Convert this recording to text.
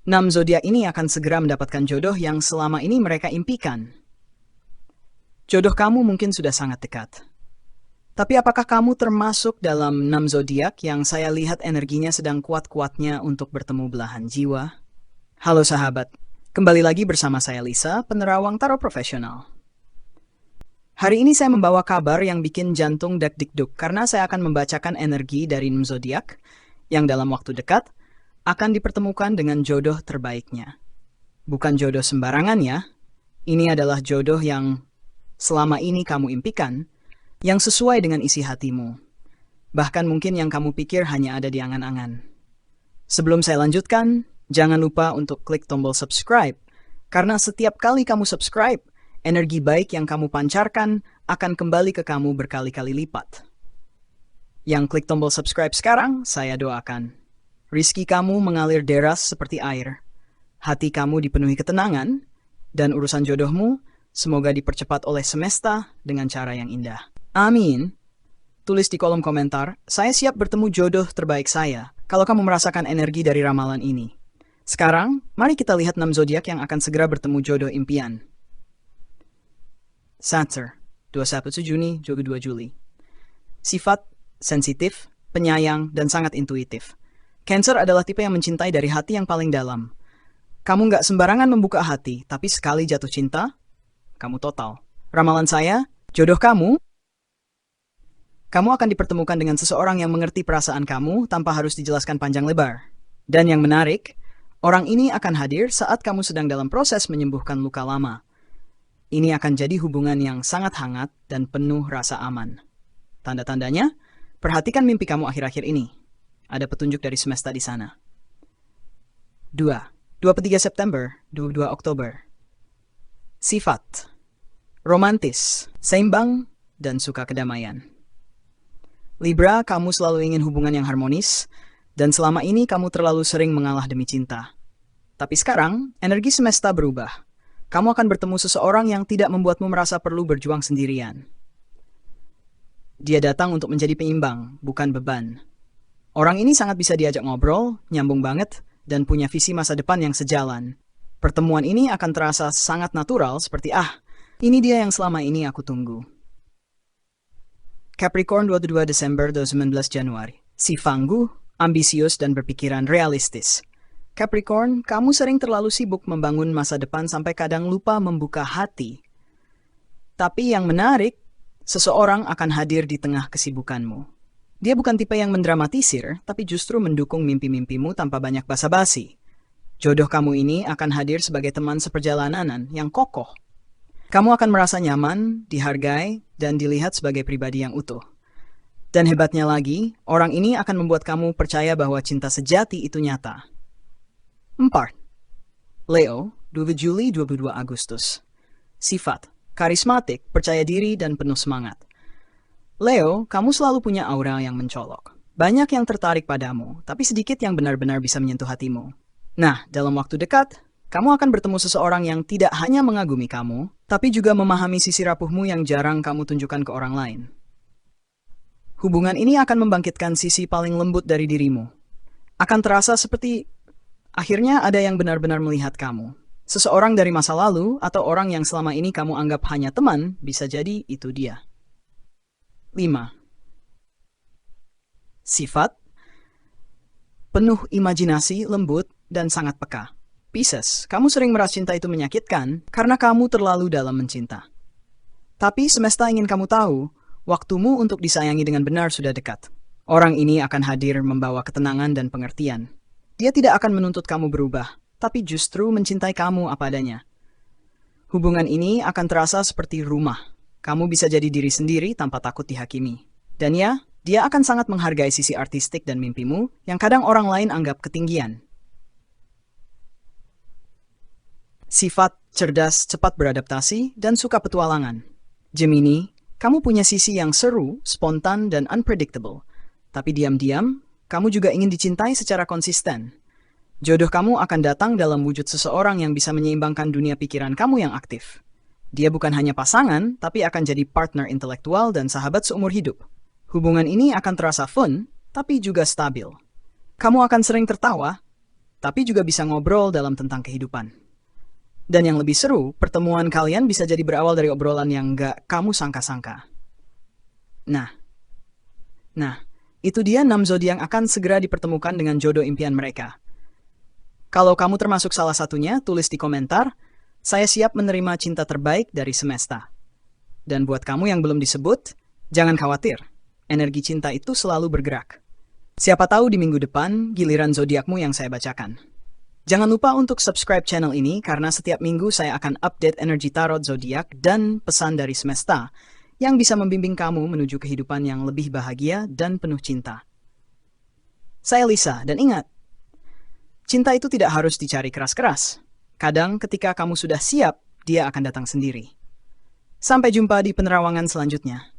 Enam zodiak ini akan segera mendapatkan jodoh yang selama ini mereka impikan. Jodoh kamu mungkin sudah sangat dekat. Tapi apakah kamu termasuk dalam 6 zodiak yang saya lihat energinya sedang kuat-kuatnya untuk bertemu belahan jiwa? Halo sahabat, kembali lagi bersama saya Lisa, penerawang tarot profesional. Hari ini saya membawa kabar yang bikin jantung deg-degdug karena saya akan membacakan energi dari 6 zodiak yang dalam waktu dekat akan dipertemukan dengan jodoh terbaiknya. Bukan jodoh sembarangan ya, ini adalah jodoh yang selama ini kamu impikan, yang sesuai dengan isi hatimu. Bahkan mungkin yang kamu pikir hanya ada di angan-angan. Sebelum saya lanjutkan, jangan lupa untuk klik tombol subscribe, karena setiap kali kamu subscribe, energi baik yang kamu pancarkan akan kembali ke kamu berkali-kali lipat. Yang klik tombol subscribe sekarang, saya doakan. Rizki kamu mengalir deras seperti air. Hati kamu dipenuhi ketenangan, dan urusan jodohmu semoga dipercepat oleh semesta dengan cara yang indah. Amin. Tulis di kolom komentar, saya siap bertemu jodoh terbaik saya kalau kamu merasakan energi dari ramalan ini. Sekarang, mari kita lihat 6 zodiak yang akan segera bertemu jodoh impian. Cancer, 21 Juni, 22 Juli. Sifat, sensitif, penyayang, dan sangat intuitif. Cancer adalah tipe yang mencintai dari hati yang paling dalam. Kamu nggak sembarangan membuka hati, tapi sekali jatuh cinta, kamu total. Ramalan saya, jodoh kamu akan dipertemukan dengan seseorang yang mengerti perasaan kamu tanpa harus dijelaskan panjang lebar. Dan yang menarik, orang ini akan hadir saat kamu sedang dalam proses menyembuhkan luka lama. Ini akan jadi hubungan yang sangat hangat dan penuh rasa aman. Tanda-tandanya, perhatikan mimpi kamu akhir-akhir ini. Ada petunjuk dari semesta di sana. 23 September, 22 Oktober. Sifat, romantis, seimbang, dan suka kedamaian. Libra, kamu selalu ingin hubungan yang harmonis, dan selama ini kamu terlalu sering mengalah demi cinta. Tapi sekarang, energi semesta berubah. Kamu akan bertemu seseorang yang tidak membuatmu merasa perlu berjuang sendirian. Dia datang untuk menjadi penyeimbang, bukan beban. Orang ini sangat bisa diajak ngobrol, nyambung banget, dan punya visi masa depan yang sejalan. Pertemuan ini akan terasa sangat natural seperti, ini dia yang selama ini aku tunggu. Capricorn, 22 Desember 19 Januari. Si Fanggu, ambisius dan berpikiran realistis. Capricorn, kamu sering terlalu sibuk membangun masa depan sampai kadang lupa membuka hati. Tapi yang menarik, seseorang akan hadir di tengah kesibukanmu. Dia bukan tipe yang mendramatisir, tapi justru mendukung mimpi-mimpimu tanpa banyak basa-basi. Jodoh kamu ini akan hadir sebagai teman seperjalanan yang kokoh. Kamu akan merasa nyaman, dihargai, dan dilihat sebagai pribadi yang utuh. Dan hebatnya lagi, orang ini akan membuat kamu percaya bahwa cinta sejati itu nyata. 4. Leo, 2 Juli 22 Agustus. Sifat, karismatik, percaya diri, dan penuh semangat. Leo, kamu selalu punya aura yang mencolok. Banyak yang tertarik padamu, tapi sedikit yang benar-benar bisa menyentuh hatimu. Nah, dalam waktu dekat, kamu akan bertemu seseorang yang tidak hanya mengagumi kamu, tapi juga memahami sisi rapuhmu yang jarang kamu tunjukkan ke orang lain. Hubungan ini akan membangkitkan sisi paling lembut dari dirimu. Akan terasa seperti akhirnya ada yang benar-benar melihat kamu. Seseorang dari masa lalu atau orang yang selama ini kamu anggap hanya teman, bisa jadi itu dia. 5. Sifat, penuh imajinasi, lembut, dan sangat peka. Pisces, kamu sering merasa cinta itu menyakitkan karena kamu terlalu dalam mencinta. Tapi semesta ingin kamu tahu, waktumu untuk disayangi dengan benar sudah dekat. Orang ini akan hadir membawa ketenangan dan pengertian. Dia tidak akan menuntut kamu berubah, tapi justru mencintai kamu apa adanya. Hubungan ini akan terasa seperti rumah. Kamu bisa jadi diri sendiri tanpa takut dihakimi. Dan ya, dia akan sangat menghargai sisi artistik dan mimpimu yang kadang orang lain anggap ketinggian. Sifat, cerdas, cepat beradaptasi, dan suka petualangan. Gemini, kamu punya sisi yang seru, spontan, dan unpredictable. Tapi diam-diam, kamu juga ingin dicintai secara konsisten. Jodoh kamu akan datang dalam wujud seseorang yang bisa menyeimbangkan dunia pikiran kamu yang aktif. Dia bukan hanya pasangan, tapi akan jadi partner intelektual dan sahabat seumur hidup. Hubungan ini akan terasa fun, tapi juga stabil. Kamu akan sering tertawa, tapi juga bisa ngobrol dalam tentang kehidupan. Dan yang lebih seru, pertemuan kalian bisa jadi berawal dari obrolan yang nggak kamu sangka-sangka. Nah, itu dia 6 zodiak akan segera dipertemukan dengan jodoh impian mereka. Kalau kamu termasuk salah satunya, tulis di komentar, saya siap menerima cinta terbaik dari semesta. Dan buat kamu yang belum disebut, jangan khawatir, energi cinta itu selalu bergerak. Siapa tahu di minggu depan, giliran zodiakmu yang saya bacakan. Jangan lupa untuk subscribe channel ini karena setiap minggu saya akan update energi tarot zodiak dan pesan dari semesta yang bisa membimbing kamu menuju kehidupan yang lebih bahagia dan penuh cinta. Saya Lisa, dan ingat, cinta itu tidak harus dicari keras-keras. Kadang ketika kamu sudah siap, dia akan datang sendiri. Sampai jumpa di penerawangan selanjutnya.